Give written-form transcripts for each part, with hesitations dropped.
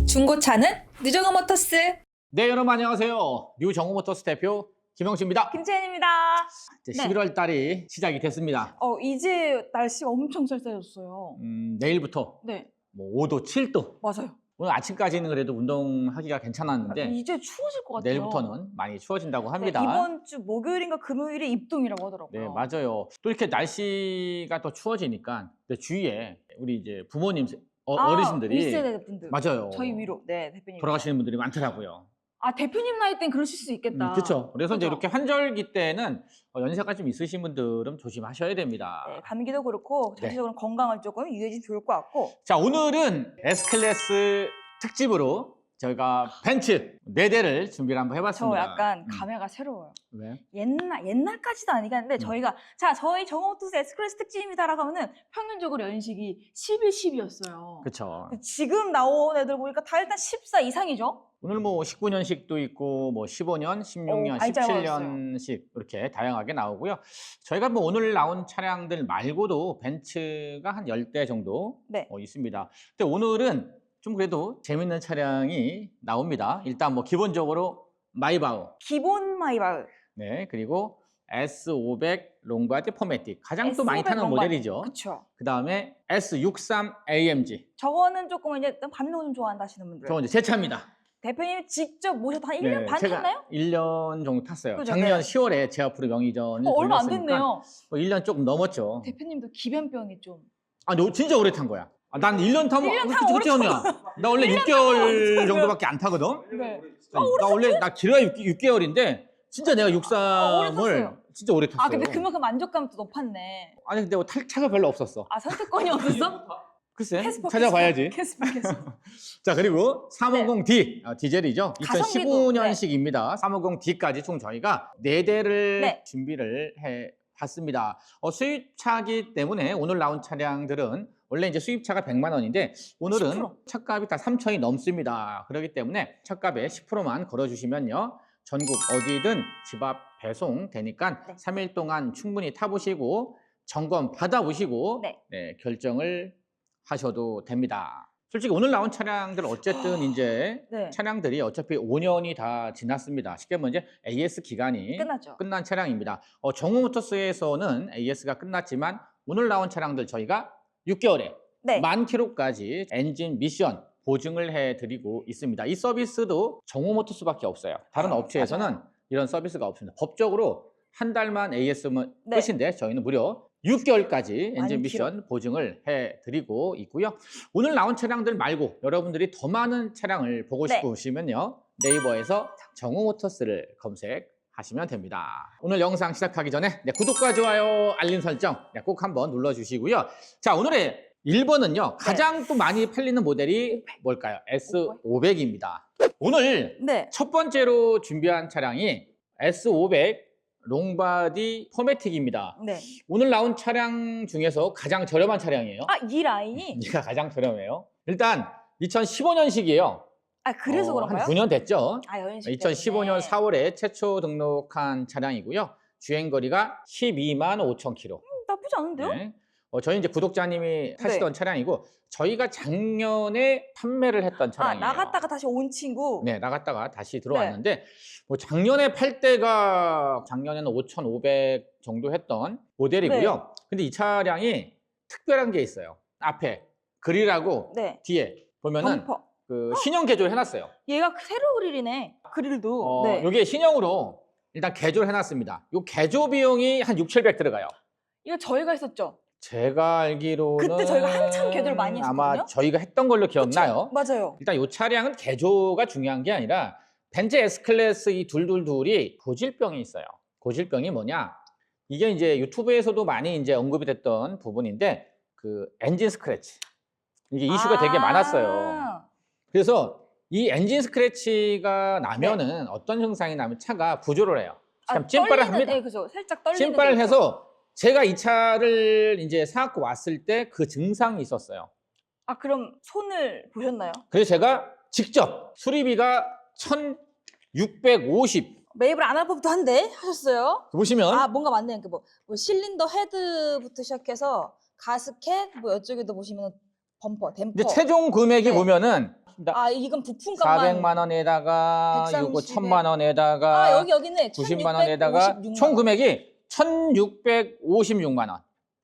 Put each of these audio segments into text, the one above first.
중고차는 뉴정호 모터스. 네, 여러분 안녕하세요. 뉴정호 모터스 대표 김영식입니다. 김채연입니다. 이제 네. 11월 달이 시작이 됐습니다. 이제 날씨가 엄청 쌀쌀해졌어요. 내일부터 네, 뭐 5도, 7도. 맞아요. 오늘 아침까지는 그래도 운동하기가 괜찮았는데 이제 추워질 것 같아요. 내일부터는 많이 추워진다고 합니다. 네, 이번 주 목요일인가 금요일에 입동이라고 하더라고요. 네, 맞아요. 또 이렇게 날씨가 더 추워지니까 주위에 우리 이제 부모님, 어르신들이 1세대 분들. 맞아요. 저희 위로. 네, 대표님. 돌아가시는 분들이 많더라고요. 대표님 나이 땐 그러실 수 있겠다. 그렇죠. 그래서 이제 그죠? 이렇게 환절기 때는 연세가 좀 있으신 분들은 조심하셔야 됩니다. 네, 감기도 그렇고 네. 전체적으로 건강을 조금 유의해주면 좋을 것 같고. 자, 오늘은 S클래스 특집으로 저희가 벤츠 4대를 준비를 한번 저 해봤습니다. 약간 감회가 새로워요. 왜? 옛날까지도 아니겠는데 저희가 저희 정오모터스 S클래스 특집입니다라고 하면은 평균적으로 연식이 11, 10이었어요. 그렇죠. 지금 나온 애들 보니까 다 일단 14 이상이죠? 오늘 뭐 19년식도 있고 뭐 15년, 16년, 많이 짧아졌어요. 17년식 이렇게 다양하게 나오고요. 저희가 뭐 오늘 나온 차량들 말고도 벤츠가 한 10대 정도 네. 있습니다. 근데 오늘은 좀 그래도 재밌는 차량이 나옵니다. 일단 뭐 기본적으로 마이바흐, 기본 마이바흐. 네, 그리고 S500 롱바디 포매틱 가장 또 많이 S500 타는 롱바디. 모델이죠. 그쵸. 그 다음에 S63 AMG. 저거는 조금 이제 밤농 좀 좋아한다 하시는 분들. 저건 이제 제 차입니다. 대표님 직접 모셔서 한 1년 반 제가 탔나요? 1년 정도 탔어요. 그죠, 작년 네. 10월에 제 앞으로 명의전을 얼마 안 돌렸으니까 됐네요. 뭐 1년 조금 넘었죠. 대표님도 기변병이 좀. 아, 너 진짜 오래 탄 거야. 난 1년 타면 1년 타면 그치, 언니야. 나 원래 6개월 정도밖에 안 타거든. 네. 나 원래 나 길어야 6개월인데 진짜 내가 오래 63을 탔어요. 진짜 오래 탔어요. 근데 그만큼 만족감도 높았네. 아니 근데 뭐 탈 차가 별로 없었어. 선택권이 없었어? 글쎄, 캐스퍼, 찾아봐야지. 캐스퍼. 자, 그리고 350D 디젤이죠. 가성비도, 2015년식입니다. 350D까지 총 저희가 4대를 네. 준비를 해 봤습니다. 수입차기 때문에 오늘 나온 차량들은 원래 이제 수입차가 100만 원인데 오늘은 10%. 차값이 다 3천이 넘습니다. 그렇기 때문에 차값에 10%만 걸어주시면요. 전국 어디든 집 앞 배송 되니까 네. 3일 동안 충분히 타보시고 점검 받아보시고 네. 결정을 하셔도 됩니다. 솔직히 오늘 나온 차량들 어쨌든 이제 네. 차량들이 어차피 5년이 다 지났습니다. 쉽게 말하면 이제 AS 기간이 끝났죠. 끝난 차량입니다. 정우모터스에서는 AS가 끝났지만 오늘 나온 차량들 저희가 6개월에 네. 10,000km까지 엔진 미션 보증을 해드리고 있습니다. 이 서비스도 정우모터스밖에 없어요. 다른 업체에서는 맞아요. 이런 서비스가 없습니다. 법적으로 한 달만 AS면 네. 끝인데 저희는 무려 6개월까지 엔진 10,000km. 미션 보증을 해드리고 있고요. 오늘 나온 차량들 말고 여러분들이 더 많은 차량을 보고 네. 싶으시면요. 네이버에서 정우모터스를 검색하시면 됩니다. 오늘 영상 시작하기 전에 구독과 좋아요, 알림 설정 꼭 한번 눌러주시고요. 자, 오늘의 1번은요. 가장 또 많이 팔리는 모델이 뭘까요? S500입니다. 오늘 네. 첫 번째로 준비한 차량이 S500 롱바디 포매틱입니다. 네. 오늘 나온 차량 중에서 가장 저렴한 차량이에요. 이 라인이? 얘가 가장 저렴해요. 일단 2015년식이에요. 그래서 그런가요? 한 9년 됐죠. 연식 2015년 4월에 최초 등록한 차량이고요. 주행거리가 12만 5천 킬로. 나쁘지 않은데요? 네. 저희 이제 구독자님이 타시던 차량이고 저희가 작년에 판매를 했던 차량이에요. 나갔다가 다시 온 친구? 네, 나갔다가 다시 들어왔는데 뭐 작년에 팔 때가 작년에는 5,500 정도 했던 모델이고요. 네. 근데 이 차량이 특별한 게 있어요. 앞에 그릴하고 네. 뒤에 보면은 범퍼. 신형 개조를 해놨어요. 얘가 새로 그릴이네. 그릴도. 네. 이게 신형으로 일단 개조를 해놨습니다. 이 개조 비용이 한 6,700 들어가요. 이거 저희가 했었죠? 제가 알기로는 그때 저희가 한참 개조를 많이 했었거든요? 아마 저희가 했던 걸로 기억나요. 맞아요. 일단 이 차량은 개조가 중요한 게 아니라 벤츠 S클래스 이 둘둘둘이 고질병이 있어요. 고질병이 뭐냐? 이게 이제 유튜브에서도 많이 이제 언급이 됐던 부분인데 그 엔진 스크래치. 이게 이슈가 되게 많았어요. 그래서 이 엔진 스크래치가 나면은 어떤 증상이 나면 차가 구조를 해요. 참 찐빠를 합니다. 네, 그죠. 살짝 떨리는. 찐빠를 게 해서 제가 이 차를 이제 사갖고 왔을 때 그 증상이 있었어요. 그럼 손을 보셨나요? 그래서 제가 직접 수리비가 1,650. 매입을 안 할 법도 한데 하셨어요? 보시면 뭔가 맞네요. 뭐 실린더 헤드부터 시작해서 가스켓 뭐 이쪽에도 보시면 범퍼, 댐퍼. 이제 최종 금액이 네. 보면은 있습니다. 아, 이건 부품값만 400만 원에다가 130에. 요거 1000만 원에다가 아, 여기네. 90만 원에다가 1656만 총 원. 금액이 1656만 원.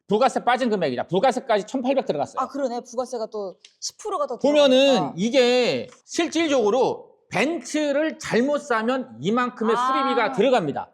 부가세 빠진 금액이다. 부가세까지 1800 들어갔어요. 아, 그러네. 부가세가 또 10%가 더 보면은 들어가니까. 이게 실질적으로 벤츠를 잘못 사면 이만큼의 아. 수리비가 들어갑니다.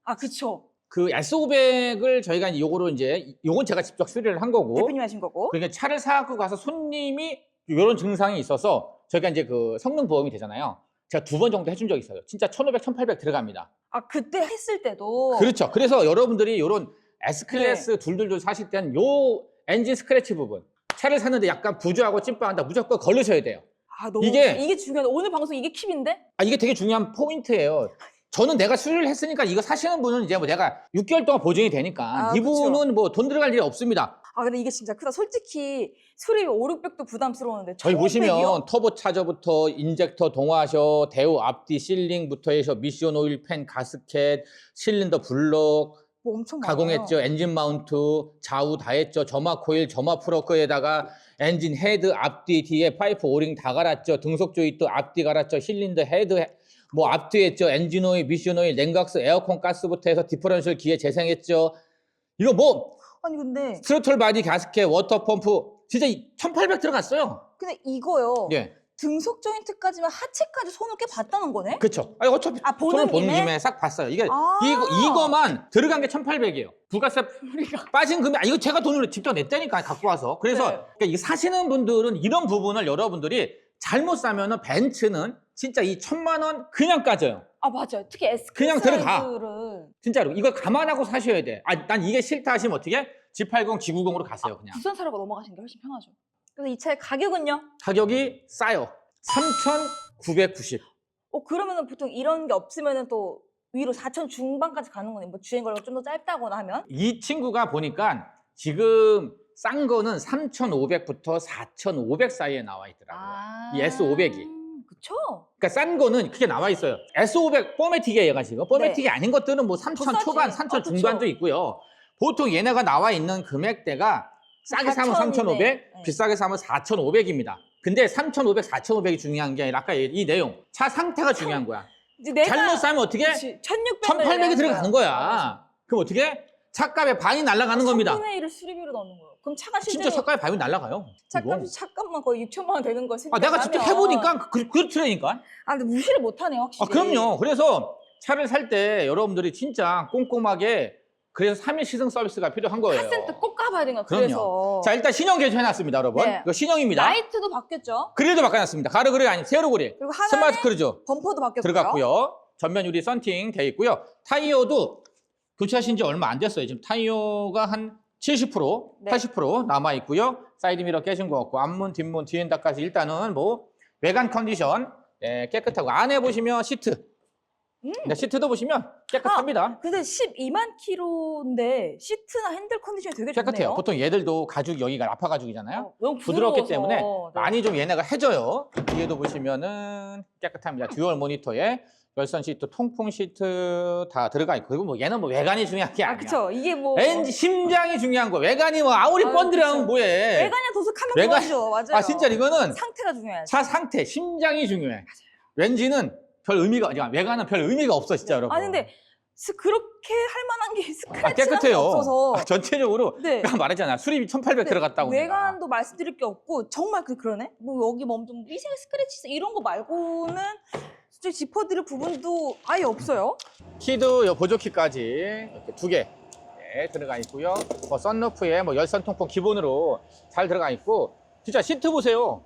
아, 그쵸. 그 S500을 저희가 이제 요거로 이제 요건 제가 직접 수리를 한 거고. 대표님 하신 거고. 그러니까 차를 사갖고 가서 손님이 이런 증상이 있어서 저희가 이제 그 성능 보험이 되잖아요. 제가 2번 정도 해준 적이 있어요. 진짜 1500, 1800 들어갑니다. 아, 그때 했을 때도. 그렇죠. 그래서 여러분들이 이런 S클래스 네. 둘둘둘 사실 때는 요 엔진 스크래치 부분 차를 샀는데 약간 부조하고 찐빵한다 무조건 걸르셔야 돼요. 아, 너무 이게 중요하다. 오늘 방송 이게 킵인데? 아, 이게 되게 중요한 포인트예요. 저는 내가 수리를 했으니까 이거 사시는 분은 이제 뭐 내가 6개월 동안 보증이 되니까 아, 이분은 뭐 돈 들어갈 일이 없습니다. 아, 근데 이게 진짜 크다. 솔직히 수리비 5, 600도 부담스러웠는데. 저희 1500이요? 보시면 터보 차저부터 인젝터 동화셔, 대우 앞뒤 실링부터 해서 미션 오일 팬, 가스켓, 실린더 블록 뭐 엄청 많아요. 가공했죠. 엔진 마운트, 좌우 다 했죠. 점화 코일, 점화 프로크에다가 엔진 헤드 앞뒤 뒤에 파이프 오링 다 갈았죠. 등속 조이도 앞뒤 갈았죠. 실린더 헤드 뭐 앞뒤 했죠. 엔진 오일, 미션 오일, 냉각수, 에어컨 가스부터 해서 디퍼런셜 기에 재생했죠. 이거 뭐 아니, 근데 스로틀 바디 가스켓, 워터 펌프 진짜 1800 들어갔어요. 이거요. 예. 등속 조인트까지만 하체까지 손을 꽤 봤다는 거네? 그렇죠. 아니 어차피 아, 보는 손을 보는 김에? 김에 싹 봤어요. 이게 아. 이거만 들어간 게 1800이에요. 부가세 우리가. 빠진 금액, 이거 제가 돈으로 직접 냈다니까, 갖고 와서. 그래서, 네. 그러니까 이 사시는 분들은 이런 부분을 여러분들이 잘못 사면은 벤츠는 진짜 이 1000만 원 그냥 까져요. 아, 맞아요. 특히 S 그냥 들어가. 사이즈를 진짜로. 이걸 감안하고 사셔야 돼. 아, 난 이게 싫다 하시면 어떻게? G80, G90으로 가세요, 그냥. 부산 사라고 넘어가시는 게 훨씬 편하죠. 그래서 이 차의 가격은요? 가격이 싸요. 3,990. 그러면은 보통 이런 게 없으면은 또 위로 4천 중반까지 가는 거네. 뭐 주행 거리가 좀 더 짧다거나 하면. 이 친구가 보니까 지금 싼 거는 3,500부터 4,500 사이에 나와 있더라고요. 이 S500이. 그쵸? 그러니까 싼 거는 그게 나와 있어요. S500 포매틱이에요, 얘가 지금. 포매틱이 아닌 것들은 뭐 3,000 싸지. 초반, 3,000 아, 그쵸. 중반도 있고요. 보통 얘네가 나와 있는 금액대가 싸게 사면 3,500, 네. 비싸게 사면 4,500입니다. 근데 3,500, 4,500이 중요한 게 아니라 아까 이 내용, 차 상태가 중요한 거야. 이제 내가 잘못 사면 어떻게? 1,600 1,800이 들어가는 거야. 맞아. 그럼 어떻게? 차값의 반이 날아가는 겁니다. 3분의 1을 수리비로 넣는 거예요. 그럼 차가 실제로 진짜 차값의 반이 날아가요. 이거. 차값이 차값만 거의 6천만 원 되는 거 아, 내가 직접 생각하면. 해보니까 그렇더라니까. 아, 근데 무시를 못하네요, 확실히. 아, 그럼요. 그래서 차를 살 때 여러분들이 진짜 꼼꼼하게 그래서 3일 시승 서비스가 필요한 거예요. 카센터 꼭 가봐야 되는 거. 그럼요. 그래서 자, 일단 신형 개조해놨습니다, 여러분. 네. 이거 신형입니다. 라이트도 바뀌었죠. 그릴도 바꿔놨습니다. 가로 그릴 아닌 세로 그릴. 그리고 하나에 스마트 크루즈 범퍼도 바뀌었고요. 들어갔고요. 전면 유리 썬팅 돼 있고요. 타이어도 교체하신 지 얼마 안 됐어요. 지금 타이어가 한 70%, 네. 80% 남아 있고요. 사이드 미러 깨진 것 같고 앞문, 뒷문, 뒤엔다까지 일단은 뭐 외관 컨디션 깨끗하고 안에 보시면 시트. 시트도 보시면 깨끗합니다. 근데 12만 킬로인데 시트나 핸들 컨디션이 되게 좋네요. 깨끗해요. 보통 얘들도 가죽 여기가 라파 가죽이잖아요. 너무 부드럽기 부드러워서. 때문에 네. 많이 좀 얘네가 해져요. 뒤에도 보시면은 깨끗합니다. 듀얼 모니터에 열선 시트, 통풍 시트 다 들어가 있고 그리고 뭐 얘는 뭐 외관이 중요한 게 아, 아니야. 그쵸. 이게 뭐 엔진 심장이 중요한 거. 외관이 뭐 아무리 아유, 번들하면 그쵸. 뭐해. 외관이랑 도색하면 외관- 그거죠. 맞아요. 아 진짜 이거는 상태가 중요해요. 차 상태, 심장이 중요해. 왠지는 별 의미가 외관은 별 의미가 없어 진짜 여러분. 아니 근데 그렇게 할 만한 게 스크래치가 깨끗해요. 없어서 전체적으로 네. 내가 말했잖아. 수리비 1,800 들어갔다고. 내가. 외관도 말씀드릴 게 없고 정말 그러네. 뭐 여기 뭐 좀 미생 스크래치 이런 거 말고는 솔직히 짚어드릴 부분도 아예 없어요. 키도 요 보조키까지 이렇게 2개 들어가 있고요. 뭐 썬루프에 뭐 열선 통풍 기본으로 잘 들어가 있고 진짜 시트 보세요.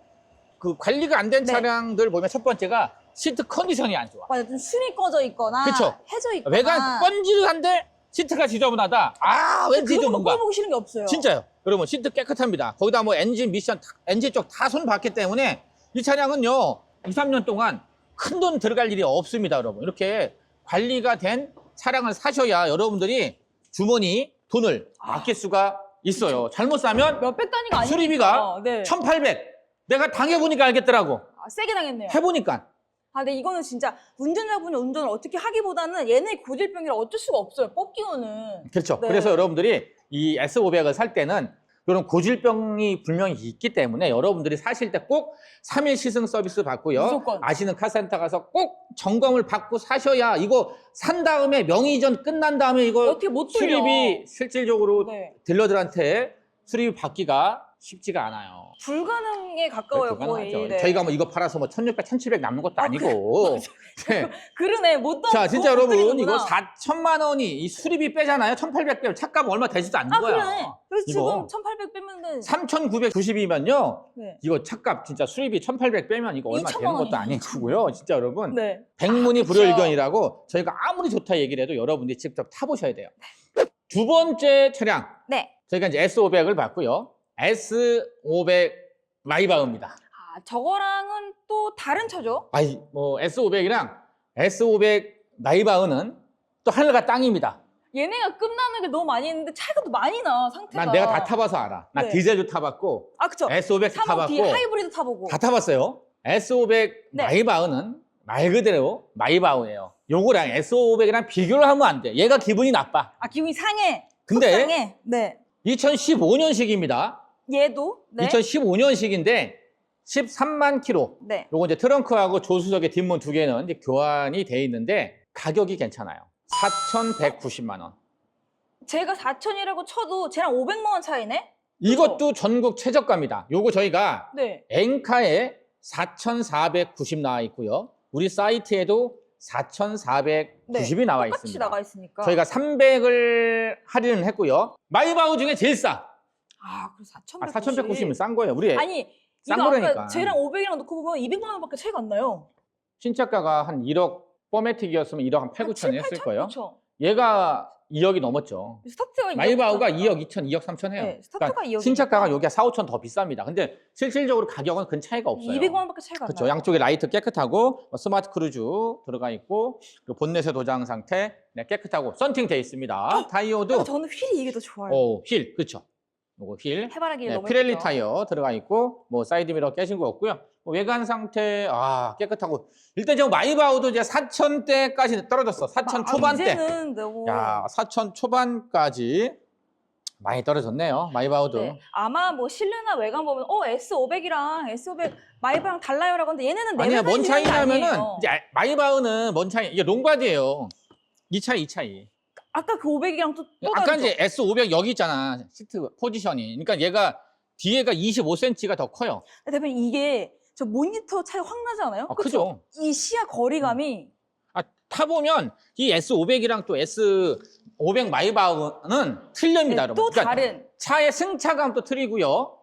그 관리가 안 된 네. 차량들 보면 첫 번째가 시트 컨디션이 안 좋아. 맞아, 좀 숨이 꺼져 있거나 그쵸. 해져 있거나. 외관 번지르한데 시트가 지저분하다. 아 왠지 좀 뭔가. 보기 싫은 게 없어요. 진짜요. 여러분 시트 깨끗합니다. 거기다 뭐 엔진 미션 엔진 쪽 다 손 봤기 때문에 이 차량은요 2, 3년 동안 큰 돈 들어갈 일이 없습니다, 여러분. 이렇게 관리가 된 차량을 사셔야 여러분들이 주머니 돈을 아낄 수가 있어요. 잘못 사면 몇백 단위가 아니니까. 수리비가 네. 1,800. 내가 당해보니까 알겠더라고. 세게 당했네요. 해보니까. 아, 근데 이거는 진짜 운전자분이 운전을 어떻게 하기보다는 얘네 고질병이라 어쩔 수가 없어요. 뽑기로는. 그렇죠. 네. 그래서 여러분들이 이 S500을 살 때는 이런 고질병이 분명히 있기 때문에 여러분들이 사실 때 꼭 3일 시승 서비스 받고요. 무조건. 아시는 카센터 가서 꼭 점검을 받고 사셔야 이거 산 다음에 명의전 끝난 다음에 이거 어떻게 못 돌려. 수리비 실질적으로 네. 딜러들한테 수리비 받기가 쉽지가 않아요. 불가능에 가까워요, 거의. 불가능하죠. 네. 저희가 뭐 이거 팔아서 뭐 1,600, 1,700 남는 것도 아니고. 네. 그러네. 못 자, 진짜 못 여러분 드리는구나. 이거 4천만 원이 이 수리비 빼잖아요. 1,800 빼면 차값 얼마 되지도 않는 거야. 그러네. 그래서 이거. 지금 1,800 빼면은 3,990이면요. 네. 이거 차값 진짜 수리비 1,800 빼면 이거 얼마 2,000만 되는 것도 원이에요. 아니고요. 진짜 여러분. 네. 백문이 그쵸. 불여일견이라고 저희가 아무리 좋다 얘기를 해도 여러분들이 직접 타보셔야 돼요. 두 번째 차량. 네. 저희가 이제 S500을 봤고요. S500 마이바흐입니다. 아, 저거랑은 또 다른 차죠? 아이, 뭐 S500이랑 S500 마이바흐는 또 하늘과 땅입니다. 얘네가 끝나는 게 너무 많이 있는데 차이가 또 많이 나, 상태가. 난 내가 다 타봐서 알아. 나 네. 디젤도 타봤고 아, 그쵸. S500도 3호기 타봤고 하이브리드 타보고. 다 타봤어요. S500 네. 마이바흐는 말 그대로 마이바흐예요. 요거랑 S500이랑 비교를 하면 안 돼. 얘가 기분이 나빠. 아, 기분이 상해. 근데 속상해. 네. 2015년식입니다. 얘도? 네. 2015년식인데 13만 킬로. 네. 요거 이제 트렁크하고 조수석의 뒷문 두 개는 이제 교환이 돼 있는데 가격이 괜찮아요. 4,190만 원. 제가 4,000이라고 쳐도 쟤랑 500만 원 차이네? 이것도 전국 최저가입니다. 요거 저희가 네. 엔카에 4,490 나와 있고요. 우리 사이트에도 4,490이 나와 똑같이 있습니다. 나가 있으니까. 저희가 300을 할인을 했고요. 마이바흐 중에 제일 싸. 아, 그래서 4,190. 4,190이면 싼 거예요. 우리 아니, 싼 이거 거라니까. 아까 쟤랑 500이랑 놓고 보면 200만 원밖에 차이가 안 나요. 신차가가 한 1억 포매틱이었으면 1억 한 8, 9천 했을 거예요. 그렇죠. 얘가 2억이 넘었죠. 스타트가 2억 마이바흐가 잖아요. 2억 2천, 2억 3천 해요. 네, 스타트가 그러니까 2억이니까. 신차가가 여기가 4, 5천 더 비쌉니다. 근데 실질적으로 가격은 큰 차이가 없어요. 200만 원밖에 차이가 안 그렇죠. 나요. 양쪽에 라이트 깨끗하고 스마트 크루즈 들어가 있고 그리고 본넷의 도장 상태 네, 깨끗하고 썬팅 돼 있습니다. 타이어도 저는 휠이 이게 더 좋아요. 휠 그렇죠. 요거 휠 해바라기 네, 너무 피렐리 예쁘죠? 타이어 들어가 있고 뭐 사이드 미러 깨진 거 없고요. 외관 상태 깨끗하고 일단 저 마이바흐도 이제 4,000대까지 떨어졌어. 4,000 초반대. 이제는 너무 야, 4,000 초반까지 많이 떨어졌네요. 마이바흐도. 네. 아마 뭐 실내나 외관 보면 S500이랑 S500 마이바흐랑 달라요라고 하는데 얘네는 아니야, 뭔 내외관 차이냐면은 아니에요. 이제 마이바흐는 뭔 차이? 이게 롱바디예요. 이 차이. 아까 그 500이랑 또 아까 다르죠? 이제 S500 여기 있잖아. 시트 포지션이. 그러니까 얘가 뒤에가 25cm가 더 커요. 대표님 이게 저 모니터 차이 확 나지 않아요? 아, 그쵸? 크죠. 이 시야 거리감이 타보면 이 S500이랑 또 S500 마이바흐는 틀립니다, 네, 여러분. 또 그러니까 다른 차의 승차감도 틀리고요.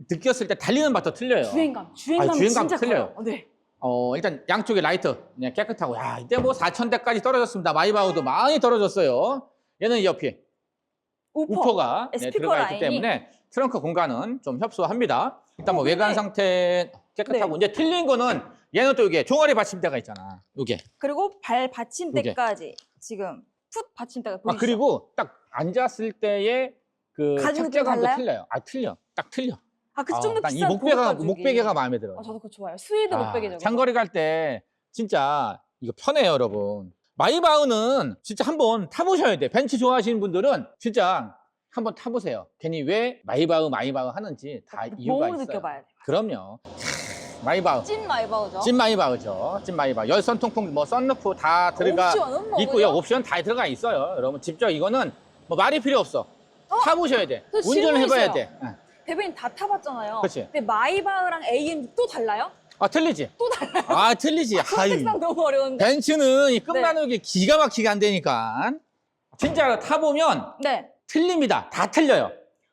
느꼈을 때 달리는 맛도 틀려요. 주행감 주행감 진짜 틀려요. 커요. 네. 일단 양쪽에 라이트 그냥 깨끗하고 야 이때 뭐 4,000대까지 떨어졌습니다. 마이바흐도 많이 떨어졌어요. 얘는 옆에 우퍼가 스피커 들어가 있기 라인이. 때문에 트렁크 공간은 좀 협소합니다. 일단 뭐 외관 근데- 상태 깨끗하고 네. 이제 틀린 거는 얘는 또 이게 종아리 받침대가 있잖아. 이게 그리고 발 받침대까지 지금 풋 받침대가 보이시죠? 그리고 딱 앉았을 때의 그 가죽 느낌 착재감도 달라요? 틀려요. 틀려. 딱 틀려. 그좀 더 이 비싼 목베개가 마음에 들어요. 저도 그거 좋아요. 스웨이드 목베개죠. 장거리 갈 때 진짜 이거 편해요, 여러분. 마이바흐는 진짜 한번 타보셔야 돼. 벤츠 좋아하시는 분들은 진짜 한번 타보세요. 괜히 왜 마이바흐 하는지 다 이유가 몸으로 있어요. 느껴봐야 돼요. 그럼요. 마이바흐. 찐 마이바흐죠. 찐 마이바흐죠. 찐 마이바흐. 열선 통풍, 뭐 썬루프 다 들어가 옵션은 뭐 있고요. 그죠? 옵션 다 들어가 있어요. 여러분 직접 이거는 뭐 말이 필요 없어. 타보셔야 돼. 저 운전을 질문 해봐야 있어요. 돼. 대표님 다 타봤잖아요. 그치. 근데 마이바흐랑 AM 또 달라요? 틀리지? 또 달라요? 틀리지. 선택상 너무 어려운데. 벤츠는 이 끝나는 게 기가 막히게 안 되니까. 진짜 타보면 네. 틀립니다. 다 틀려요.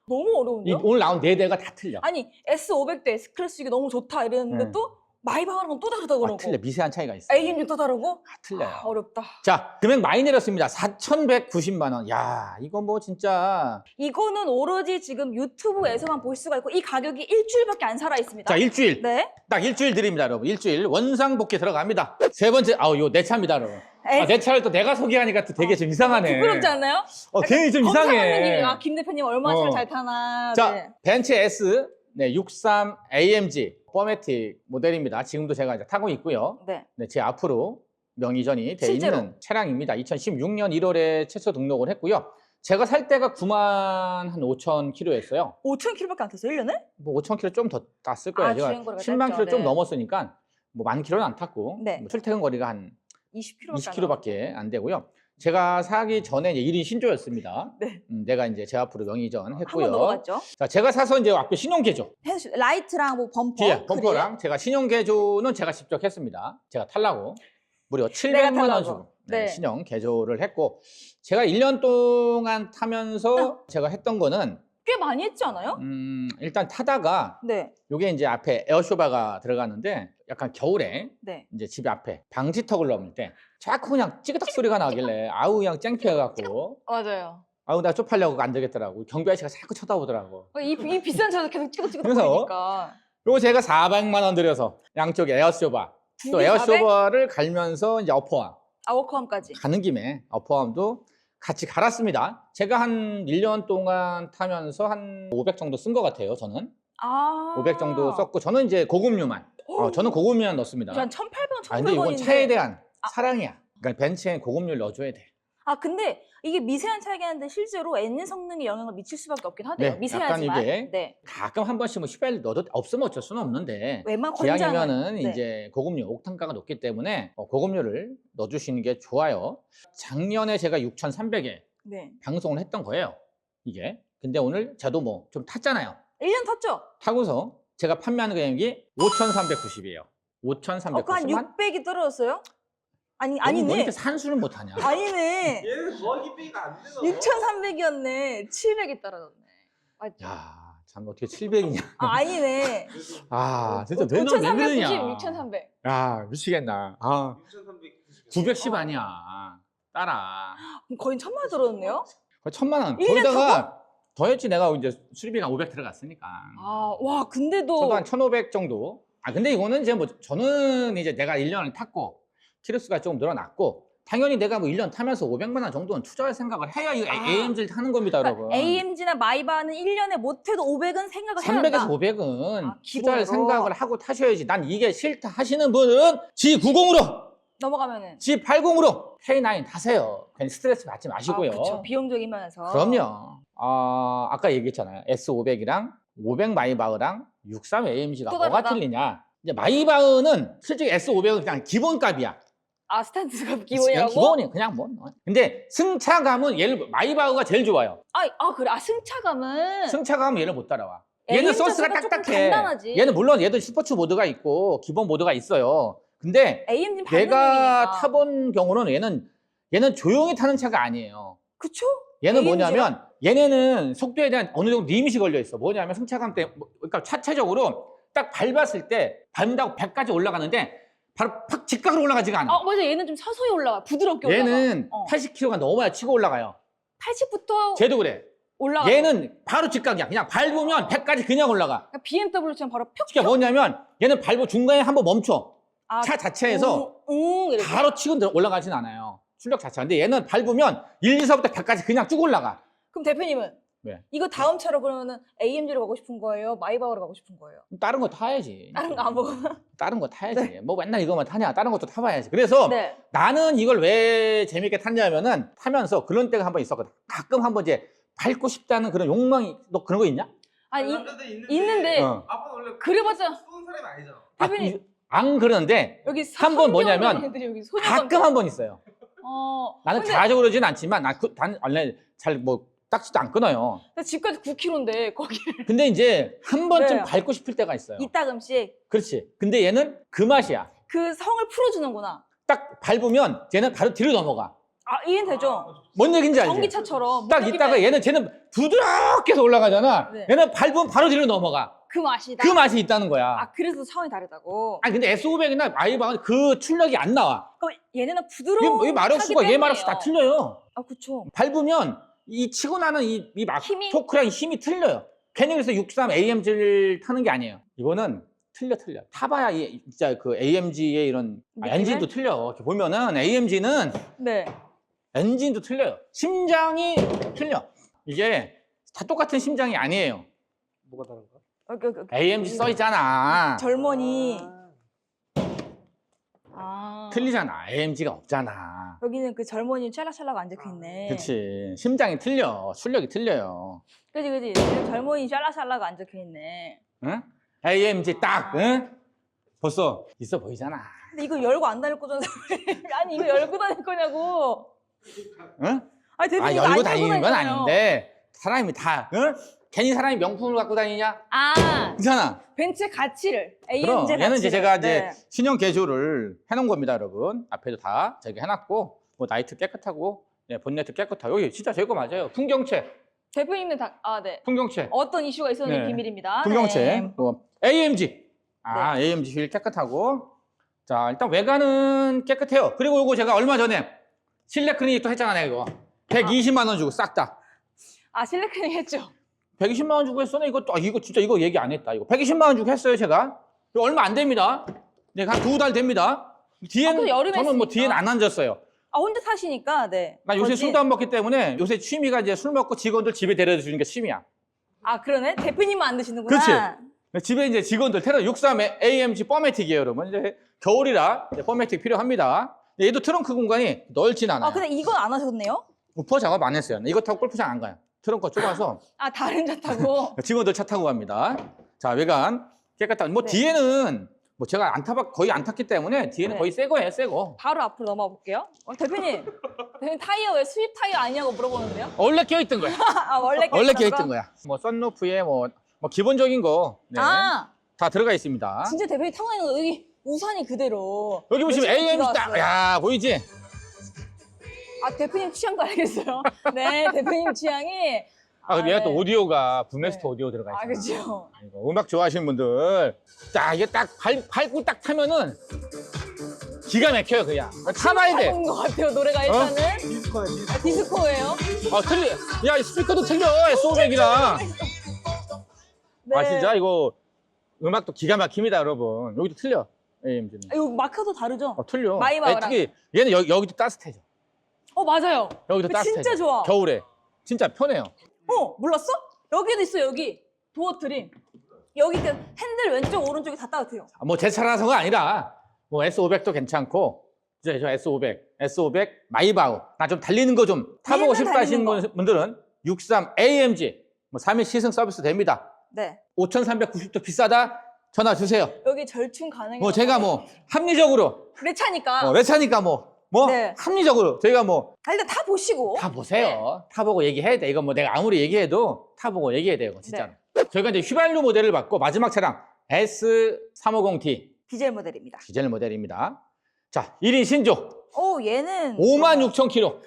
너무 어려운데요? 오늘 나온 4대가 다 틀려. 아니 S500대 S클래스 이게 너무 좋다 이랬는데 네. 또 마이바흐랑 또 다르다 그러고 틀려. 미세한 차이가 있어. AM이 또 다르고 다 틀려요. 어렵다. 자, 금액 많이 내렸습니다. 4,190만 원. 야, 이거 뭐 진짜. 이거는 오로지 지금 유튜브에서만 볼 수가 있고 이 가격이 일주일밖에 안 살아 있습니다. 자, 일주일. 네. 딱 일주일 드립니다, 여러분. 일주일. 원상복귀 들어갑니다. 세 번째, 이거 내 차입니다, 여러분. 에이. 내 차를 또 내가 소개하니까 또 되게 좀 이상하네. 부끄럽지 않나요? 괜히 좀 이상해. 검사하는 김 대표님 얼마나 차를 어. 잘 타나. 자, 네. 벤츠 S 63 AMG 포매틱 모델입니다. 지금도 제가 이제 타고 있고요. 네. 네, 제 앞으로 명의전이 돼 실제로? 있는 차량입니다. 2016년 1월에 최초 등록을 했고요. 제가 살 때가 9만 한 5천 킬로였어요. 5,000km밖에 안 탔어요, 1년에? 뭐 5천 킬로 좀 더 땄을 거예요. 아, 제가 주행거리가 10만 짧죠. 킬로 좀 네. 넘었으니까 뭐 만 킬로는 안 탔고 네. 뭐 출퇴근 거리가 한 20km밖에 20km밖에 안 되고요. 제가 사기 전에 이제 1인 신조였습니다. 네. 내가 이제 제 앞으로 명의전 한번 했고요. 넘어갔죠. 자, 제가 사서 이제 앞에 신용개조 라이트랑 뭐 범퍼, 뒤에 범퍼랑 제가 신용개조는 제가 직접 했습니다. 제가 탈라고 무려 700만 원 타려고. 주고 네. 신용개조를 했고 제가 1년 동안 타면서 제가 했던 거는 꽤 많이 했지 않아요? 일단 타다가 네. 요게 이제 앞에 에어쇼바가 들어가는데 약간 겨울에 네. 이제 집 앞에 방지턱을 넘을 때 자꾸 그냥 찌그닥 소리가 나길래 아우 그냥 쨍피해갖고 맞아요. 아우 나 쪽팔려고 안 되겠더라고. 경비 아저씨가 자꾸 쳐다보더라고. 이 비싼 차도 계속 찍어찍어 그래서 보니까. 요거 제가 400만 원 들여서 양쪽에 에어쇼바 또 개 에어쇼바를 갈면서 이제 어퍼암 워크함까지. 가는 김에 어퍼암도 같이 갈았습니다. 제가 한 1년 동안 타면서 한 500 정도 쓴 것 같아요. 저는 아. 500 정도 썼고 저는 이제 고급류만 저는 고급류만 넣습니다. 한 1,800원, 1,900원인데. 근데 이건 차에 대한 사랑이야. 그러니까 벤츠엔 고급류를 넣어줘야 돼. 아, 근데 이게 미세한 차이긴 한데 실제로 엔진 성능에 영향을 미칠 수밖에 없긴 하대요. 네, 미세하지만. 약간 이게 네. 가끔 한 번씩 뭐 휘발유 넣어도 없으면 어쩔 수는 없는데 웬만 기왕이면은 네. 이제 고급류 옥탄가가 높기 때문에 고급류를 넣어주시는 게 좋아요. 작년에 제가 6,300에 네. 방송을 했던 거예요. 이게. 근데 오늘 저도 뭐 좀 탔잖아요. 1년 탔죠? 타고서 제가 판매하는 가격이 5,390이에요. 그한 5,390만. 600이 떨어졌어요? 뭐 아니네. 이렇게 산수를 못하냐? 아니네. 얘는 더하기 빼기가 안 되나? 6,300이었네. 700이 떨어졌네. 맞죠? 야, 참 어떻게 700이냐? 아니네. 아, 진짜 왜 그러냐? 6,300. 야, 미치겠나. 아, 6,390. 910 아니야. 따라. 그럼 거의 1,000만 원 들었네요? 거의 1,000만 원. 1년 거기다가 더했지 내가 이제 수리비가 500 들어갔으니까. 아, 와, 근데도. 저도 한 1,500 정도. 아, 근데 이거는 이제 뭐 저는 이제 내가 1년을 탔고 키로수가 좀 늘어났고 당연히 내가 뭐 1년 타면서 500만 원 정도는 투자할 생각을 해야 이 AMG를 타는 겁니다, 여러분. AMG나 마이바는 1년에 못해도 500은 생각을 해야 300에서 한다. 500은 아, 투자할 기본으로. 생각을 하고 타셔야지. 난 이게 싫다 하시는 분은 G90으로, 넘어가면은. G80으로 K9 타세요. 괜히 스트레스 받지 마시고요. 아, 그쵸. 비용적인 면에서. 그럼요. 아까 얘기했잖아요. S500이랑 500 마이바흐랑 63 AMG가 또 뭐가 다르다. 틀리냐. 이제 마이바흐는 솔직히 S500은 그냥 기본값이야. 아, 스탠스가 그냥 기본이라고? 기본이 그냥 뭐. 근데 승차감은 얘를 마이바흐가 제일 좋아요. 그래. 승차감은. 승차감은 얘를 못 따라와. 얘는 AMG 소스가 자체가 조금 딱딱해. 간단하지. 얘는 물론 얘도 스포츠 모드가 있고 기본 모드가 있어요. 근데 AMG는 내가 반대쪽이니까. 타본 경우는 얘는 조용히 타는 차가 아니에요. 그쵸? 얘는 AMG 가? 뭐냐면 얘네는 속도에 대한 어느 정도 리밋이 걸려 있어. 뭐냐면 승차감 때문에 그러니까 차체적으로 딱 밟았을 때 밟는다고 100까지 올라가는데 바로 팍 직각으로 올라가지가 않아. 맞아. 얘는 좀 서서히 올라가. 부드럽게 올라가. 얘는 80km가 넘어야 치고 올라가요. 80부터 쟤도 그래. 올라가. 얘는 바로 직각이야. 그냥 밟으면 100까지 그냥 올라가. BMW처럼 바로 펴. 그게 뭐냐면 얘는 밟고 중간에 한번 멈춰. 아, 차 자체에서 이렇게. 바로 치고 올라가진 않아요. 출력 자체가. 근데 얘는 밟으면 1, 2서부터 100까지 그냥 쭉 올라가. 그럼 대표님은 왜? 이거 다음 차로 그러면은 AMG로 가고 싶은 거예요? 마이바흐로 가고 싶은 거예요? 다른 거 타야지. 다른 거 안 먹으면? 다른 거 타야지. 뭐 맨날 이거만 타냐. 다른 것도 타봐야지. 그래서 네. 나는 이걸 왜 재밌게 탔냐면은 타면서 그런 때가 한번 있었거든. 가끔 한번 이제 밟고 싶다는 그런 욕망이, 너 그런 거 있냐? 아니, 남자들 있는데 어. 아빠는 원래 그래봤자 쏘는 사람이 아니잖아. 대표님 안 그러는데 여기 한번 뭐냐면 선녀들 여기 소녀 가끔 한 번 있어요. 근데 나는 자주 그러진 않지만 난 원래 잘 뭐 딱지도 안 끊어요. 집까지 9km인데 거기를 근데 이제 한 번쯤 네. 밟고 싶을 때가 있어요. 이따금씩 그렇지. 근데 얘는 그 맛이야. 그 성을 풀어주는구나. 딱 밟으면 얘는 바로 뒤로 넘어가. 이해는 되죠? 뭔 얘기인지 알지? 전기차처럼 딱 무작위면 있다가 쟤는 부드럽게 해서 올라가잖아. 네. 얘는 밟으면 바로 뒤로 넘어가. 그 맛이다. 그 맛이 있다는 거야. 그래서 차원이 다르다고. 아니 근데 S500이나 마이바흐는 그 출력이 안 나와. 그럼 얘네는 부드러운 얘 마력수가 얘 마력수 다 틀려요. 그쵸. 밟으면 이 치고 나는 이 힘이? 토크랑 힘이 틀려요. 괜히 그래서 63 AMG를 타는 게 아니에요. 이거는 틀려. 타봐야 진짜 그 AMG의 이런 느낌을? 엔진도 틀려. 이렇게 보면은 AMG는 네. 엔진도 틀려요. 심장이 틀려. 이게 다 똑같은 심장이 아니에요. 뭐가 다른가? AMG 써 있잖아. 젊은이 아. 틀리잖아. AMG가 없잖아. 여기는 그 젊은이 찰락찰락 앉아있네. 그렇지. 심장이 틀려. 출력이 틀려요. 그지. 지금 젊은이 찰락찰락 앉아있네. 응? AMG 딱, 응? 벌써 있어 보이잖아. 근데 이거 열고 안 다닐 거잖아. 아니 이거 열고 다닐 거냐고. 응? 아니 대표님 이거 열고 안 다니는 건 다니잖아요. 아닌데, 사람이 다, 응? 괜히 사람이 명품을 갖고 다니냐? 아 괜찮아. 벤츠의 가치를 그럼 AMG 얘는 이제 제가 이제 네. 신형 개조를 해놓은 겁니다, 여러분. 앞에도 다 저기 해놨고, 뭐 나이트 깨끗하고, 네, 본네트 깨끗하고, 여기 진짜 제 거 맞아요. 풍경채, 대표님은 네. 풍경채, 어떤 이슈가 있었는지 네. 비밀입니다. 풍경채, 네. 뭐 AMG, AMG 휠 깨끗하고, 자 일단 외관은 깨끗해요. 그리고 이거 제가 얼마 전에 실내 클리닉 또 했잖아요, 이거. 120만 원 주고 싹 다. 아 실내클링 했죠. 120만 원 주고 했어요. 이거 진짜 이거 얘기 안 했다. 이거 120만 원 주고 했어요, 제가. 이거 얼마 안 됩니다. 네, 한 2달 됩니다. 뒤엔 그래도 여름에 저는 뭐 했으니까. 뒤엔 안 앉았어요. 아 혼자 사시니까 네. 나 요새 거지? 술도 안 먹기 때문에 요새 취미가 이제 술 먹고 직원들 집에 데려다 주는 게 취미야. 아 그러네. 대표님만 안 드시는구나. 그렇지. 집에 이제 직원들 테러 63 AMG 포매틱이에요, 여러분. 이제 겨울이라 이제 포매틱 필요합니다. 얘도 트렁크 공간이 넓진 않아요. 아 근데 이건 안 하셨네요? 우퍼 작업 안 했어요. 이거 타고 골프장 안 가요. 트렁크 좁아서 아 다른 차 타고. 직원들 차 타고 갑니다. 자, 외관 깨끗한. 뭐 네. 뒤에는 뭐 제가 거의 안 탔기 때문에 뒤에는 네. 거의 새 거예요, 새 거. 바로 앞으로 넘어가 볼게요. 대표님 타이어 왜 수입 타이어 아니냐고 물어보는데요? 원래 껴있던 거야. 아 원래 원래 껴있던 거야. 뭐 썬루프에 뭐 기본적인 거 네, 아 다 들어가 있습니다. 진짜 대표님 타고 다니는 거 여기 우산이 그대로. 여기 보시면 열심히 AMG 비가 딱, 왔어요. 야 보이지? 아 대표님 취향도 알겠어요. 네 대표님 취향이. 근데 얘가 네. 또 오디오가 붐레스터 네. 오디오 들어가 있어요. 아 그죠. 음악 좋아하시는 분들, 자 이게 딱 밟고 딱 타면은 기가 막혀요, 그냥. 타봐야 돼. 것 같아요 노래가 일단은. 디스코야 디스코. 디스코예요. 야, 이 스피커도 틀려, S500이랑. 네. 진짜 이거 음악도 기가 막힙니다, 여러분. 여기도 틀려, AMG는. 이거 마크도 다르죠? 틀려. 마이바흐랑. 특히 얘는 여기도 따뜻해져. 맞아요. 여기도 이거 따뜻해져. 진짜 좋아. 겨울에. 진짜 편해요. 몰랐어? 여기도 있어 여기 도어 트림. 여기 그 핸들 왼쪽 오른쪽이 다 따뜻해요. 뭐 제 차라서가 아니라 뭐 S500도 괜찮고 이제 저 S500 마이바흐 나 좀 달리는 거 좀 타보고 맨날 싶다 하시는 달리는 분들은 63 AMG 뭐 3일 시승 서비스 됩니다. 네. 5,390도 비싸다 전화 주세요. 여기 절충 가능해요. 뭐 제가 뭐 합리적으로 내 차니까. 내 차니까 뭐 네. 합리적으로 저희가 뭐 일단 다 보시고. 다 보세요. 타보고 얘기해야 돼. 이건 뭐 내가 아무리 얘기해도 타보고 얘기해야 돼요, 진짜로. 저희가 이제 휘발유 모델을 받고 마지막 차량 S350T 디젤 모델입니다. 디젤 모델입니다. 자, 1인 신조 얘는 56,000km.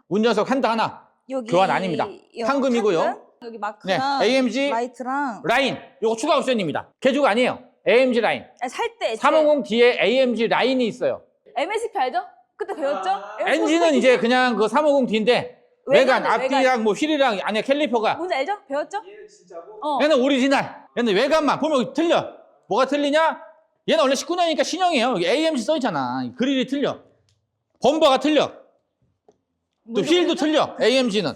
운전석 하나. 여기 교환 아닙니다. 황금이고요. 황금, 여기 네, 마크랑 AMG 라이트랑 라인. 이거 추가 옵션입니다. 개조가 아니에요. AMG 라인. 살때 350D에 AMG 라인이 있어요. MSP 알죠? 그때 배웠죠? 엔진은 이제 그냥 그 350D인데 외관, 외관은 앞뒤랑 뭐 휠이랑 안에 캘리퍼가 뭔지 알죠? 배웠죠? 얘는 진짜고. 얘는 오리지널. 얘는 외관만 보면 틀려. 뭐가 틀리냐? 얘는 원래 19년이니까 신형이에요. 여기 AMG 써있잖아. 그릴이 틀려. 범버가 틀려. 또 휠도 틀려. AMG는.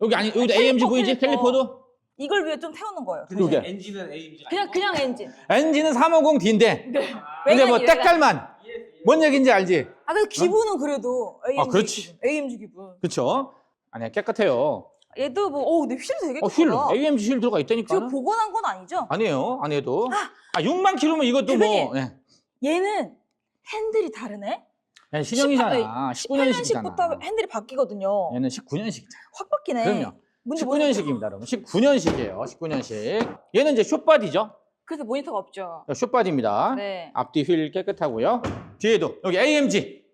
여기도 AMG 보이지? 캘리퍼도? 이걸 위해 좀 태우는 거예요. 요게. 엔진은 AMG. 그냥 엔진. 엔진은 350D인데. 네. 근데 뭐 외관이, 때깔만. 뭔 얘기인지 알지? 근데 기분은 그래도 AMG 그렇지. 기분. AMG 기분. 그쵸? 아니야, 깨끗해요. 얘도 뭐, 근데 휠 되게 휠. 크다. AMG 휠 들어가 있다니까. 지금 복원한 건 아니죠? 아니에요. 안 해도. 6만 킬로면 이것도 대표님. 뭐. 예. 얘는 핸들이 다르네? 신형이잖아. 19년식이잖아. 18년식부터 핸들이 바뀌거든요. 얘는 19년식이잖아. 확 바뀌네. 그럼요. 뭔지 19년식입니다, 여러분. 19년식이에요. 19년식. 얘는 이제 숏바디죠. 그래서 모니터가 없죠. 숏바디입니다. 네. 앞뒤 휠 깨끗하고요. 뒤에도 여기 AMG.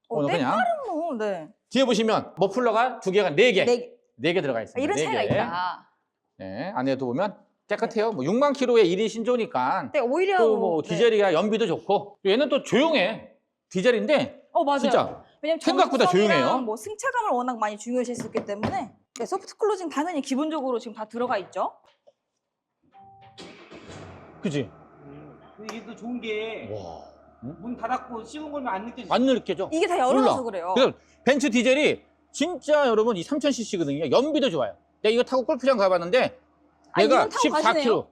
오늘 그냥 뭐, 네. 뒤에 보시면 머플러가 2개가 4개. 4개 들어가 있습니다. 이런 차이가 4개. 있다. 네, 안에도 보면 깨끗해요. 뭐 6만 킬로의 1인 신조니까 근데 오히려 또 뭐 디젤이라 연비도 좋고 얘는 또 조용해. 디젤인데 맞아요. 진짜 왜냐면 생각보다 정성이랑 조용해요. 뭐 승차감을 워낙 많이 중요시했었기 때문에 네, 소프트 클로징 당연히 기본적으로 지금 다 들어가 있죠. 그지? 근데 이게 또 좋은 게 문 와. 닫았고 씹은 걸면 안 느껴져. 안 느껴져. 이게 다 열어놔서 그래요. 그래서 벤츠 디젤이 진짜 여러분 이 3000cc거든요. 연비도 좋아요. 내가 이거 타고 골프장 가봤는데 얘가 이건 타고 가시네요?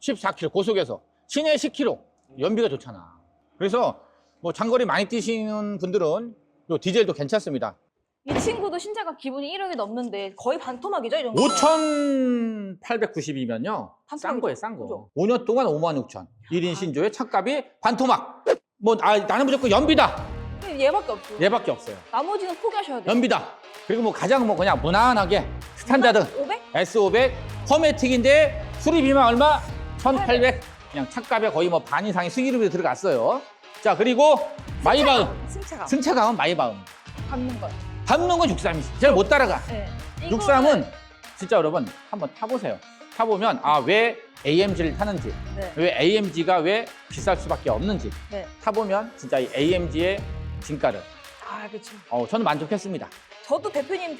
14km 고속에서 시내 10km 연비가 좋잖아. 그래서 뭐 장거리 많이 뛰시는 분들은 요 디젤도 괜찮습니다. 이 친구도 신차가 기본이 1억이 넘는데 거의 반토막이죠, 이 정도. 5,890이면요. 싼 거예요, 싼 거. 그죠? 5년 동안 56,000. 1인 신조의 차값이 반토막. 뭐, 나는 무조건 연비다. 얘밖에 없어요. 얘밖에 없어요. 나머지는 포기하셔야 돼요. 연비다. 그리고 뭐 가장 뭐 그냥 무난하게 스탠다드 500? S500 포매틱인데 수리비만 얼마? 1,800. 그냥 차값에 거의 뭐 반 이상의 수기름이 들어갔어요. 자, 그리고 마이바흐. 승차감. 승차감은 마이바흐. 밟는 거. 밟는 건 63이지. 제가 못 따라가. 네. 63은 진짜 여러분 한번 타보세요. 타보면 왜 AMG를 타는지, 네. 왜 AMG가 왜 비쌀 수밖에 없는지 네. 타보면 진짜 이 AMG의 진가를 아, 그렇죠. 저는 만족했습니다. 저도 대표님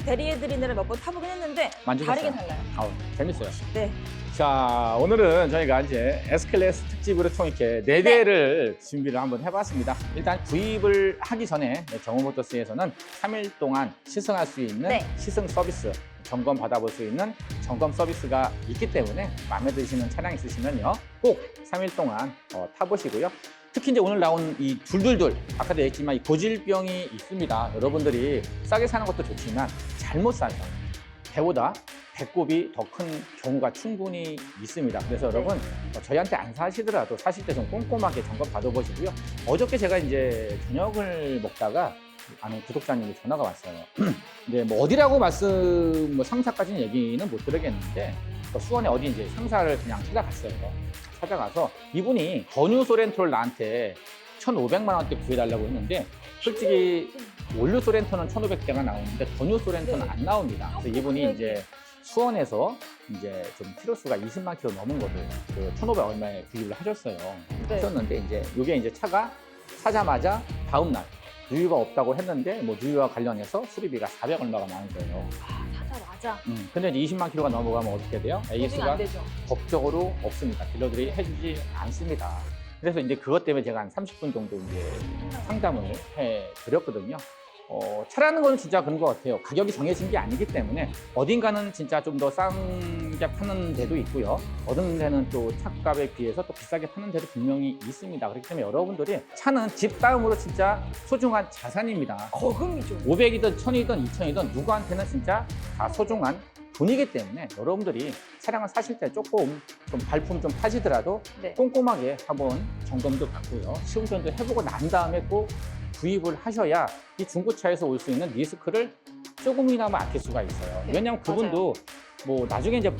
대리해드리느라 몇 번 타보긴 했는데 만족했어요. 다르긴 달라요. 재밌어요. 네. 자, 오늘은 저희가 이제 S클래스 특집으로 총 이렇게 4대를 준비를 한번 해봤습니다. 일단 구입을 하기 전에 정우모터스에서는 3일 동안 시승할 수 있는 네. 시승 서비스, 점검 받아볼 수 있는 점검 서비스가 있기 때문에 마음에 드시는 차량 있으시면요. 꼭 3일 동안 타보시고요. 특히 이제 오늘 나온 이 둘둘둘, 아까도 얘기했지만 이 고질병이 있습니다. 여러분들이 싸게 사는 것도 좋지만 잘못 사서 배보다 배꼽이 더 큰 경우가 충분히 있습니다. 그래서 여러분 저희한테 안 사시더라도 사실 때 좀 꼼꼼하게 점검 받아보시고요. 어저께 제가 이제 저녁을 먹다가 아는 구독자님이 전화가 왔어요. 근데 뭐 어디라고 뭐 상사까지는 얘기는 못 드리겠는데 수원에 어디 이제 상사를 그냥 찾아갔어요. 찾아가서 이분이 전유 소렌토를 나한테 1,500만 원대 구해달라고 했는데 솔직히 원료 소렌토는 1,500대가 나오는데 전유 소렌토는 네. 안 나옵니다. 그래서 이분이 이제 수원에서 이제 좀 키로수가 20만 킬로 넘은 거를 1,500 얼마에 구입을 하셨어요. 네. 하셨는데 이제 이게 이제 차가 사자마자 다음 날 누유가 없다고 했는데 뭐 누유와 관련해서 수리비가 400 얼마가 나온 거예요. 아, 사자마자. 근데 이제 20만 킬로가 넘어가면 어떻게 돼요? 보증 AS가 안 되죠. 법적으로 없습니다. 딜러들이 해주지 않습니다. 그래서 이제 그것 때문에 제가 한 30분 정도 이제 상담을 해 드렸거든요. 차라는 건 진짜 그런 것 같아요. 가격이 정해진 게 아니기 때문에 어딘가는 진짜 좀 더 싼게 파는 데도 있고요. 어떤 데는 또 차값에 비해서 또 비싸게 파는 데도 분명히 있습니다. 그렇기 때문에 여러분들이 차는 집 다음으로 진짜 소중한 자산입니다. 거금이죠. 500이든 1000이든 2000이든 누구한테는 진짜 다 소중한 돈이기 때문에 여러분들이 차량을 사실 때 조금 좀 발품 좀 파시더라도 네. 꼼꼼하게 한번 점검도 받고요. 시운전도 해보고 난 다음에 꼭 구입을 하셔야 이 중고차에서 올 수 있는 리스크를 조금이나마 아낄 수가 있어요. 네, 왜냐하면 그분도 뭐 나중에 이제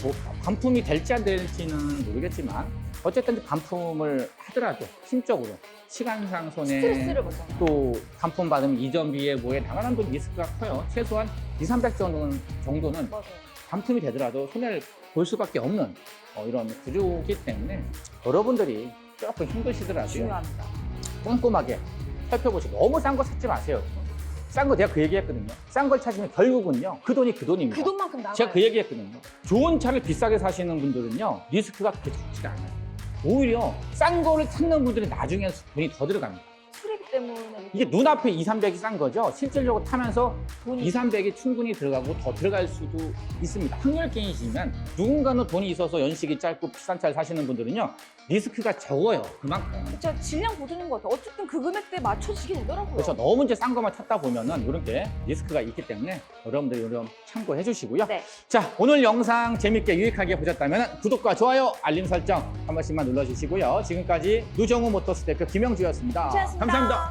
반품이 될지 안 될지는 모르겠지만 어쨌든 반품을 하더라도 심적으로 시간상 손해 스트레스를 받잖아요. 또 반품 받으면 이전비에 뭐에 나가는 돈 리스크가 커요. 최소한 200, 300 정도는 맞아요. 반품이 되더라도 손해를 볼 수밖에 없는 이런 구조이기 때문에 여러분들이 조금 힘드시더라도요. 중요합니다. 꼼꼼하게 살펴보시고 너무 싼 거 찾지 마세요. 싼 거 내가 그 얘기했거든요. 싼 걸 찾으면 결국은요. 그 돈이 그 돈입니다. 그 돈만큼 나가요. 제가 그 얘기했거든요. 좋은 차를 비싸게 사시는 분들은요. 리스크가 그렇게 적지가 않아요. 오히려 싼 거를 찾는 분들이 나중에 돈이 더 들어갑니다. 수리비 때문에 이게 눈앞에 2, 300이 싼 거죠. 실질적으로 타면서 돈이 2, 300이 충분히 들어가고 더 들어갈 수도 있습니다. 확률 게임이지만 누군가는 돈이 있어서 연식이 짧고 비싼 차를 사시는 분들은요. 리스크가 적어요. 그만큼. 진짜 질량 보증인 것 같아요. 어쨌든 그 금액대에 맞춰지게 되더라고요. 그래서 너무 이제 싼 것만 찾다 보면은 이런 게 리스크가 있기 때문에 여러분들 이런 참고해 주시고요. 네. 자, 오늘 영상 재밌게 유익하게 보셨다면 구독과 좋아요, 알림 설정 한 번씩만 눌러주시고요. 지금까지 누정우 모터스 대표 김영주였습니다. 고생하셨습니다. 감사합니다.